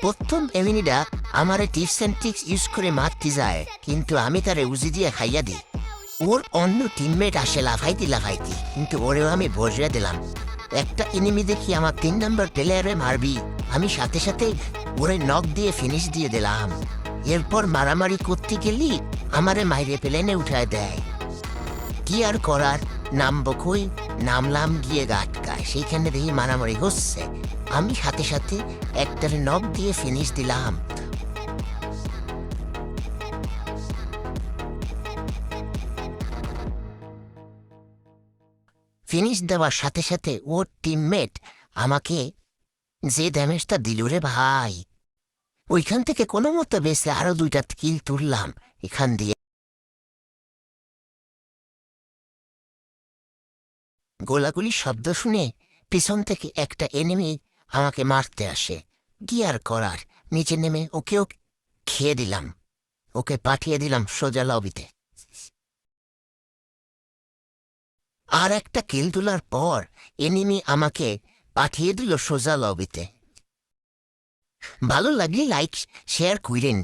প্রথম এমিনিটা আমারে tips and tricks use করে মারতে যায়, কিন্তু আমি তারে উজি দিয়ে খাইয়া দিই। ওর অন্য টিমমেট আসে লাফাইতি, কিন্তু ওরেও আমি বসিয়ে দিলাম। একটা এনিমি দেখি আমার 3 নম্বর প্লেয়ারে মারবি, আমি সাথে সাথে ওরে নক দিয়ে ফিনিশ দিয়ে দিলাম। এরপর মারামারি করতে গেলি আমারে মাইরে প্লেনে উঠায় দেয়। কি আর করার, নামবো কই, নামলাম গিয়ে গাটকায়, সেইখানে দেখি মারামারি হচ্ছে। আমি সাথে সাথে একটারে নক দিয়ে ফিনিশ দিলাম। ফিনিশ দেওয়ার সাথে সাথে ওর টিমমেট আমাকে যে ড্যামেজটা দিল রে ভাই, ওইখান থেকে কোনো মতো বেঁচে আরো 2টা কিল তুললাম। এখান দিয়ে গোলাগুলির শব্দ শুনে পিছন থেকে একটা এনিমি আমাকে মারতে আসে। কি আর করার, নিচে নেমে ওকেও খেয়ে দিলাম। ওকে পাঠিয়ে দিলাম সোজা লবিতে। আর একটা কিল তোলার পর এনিমি আমাকে পাঠিয়ে দিল সোজা লবিতে। ভালো লাগলে লাইক শেয়ার কইরেন।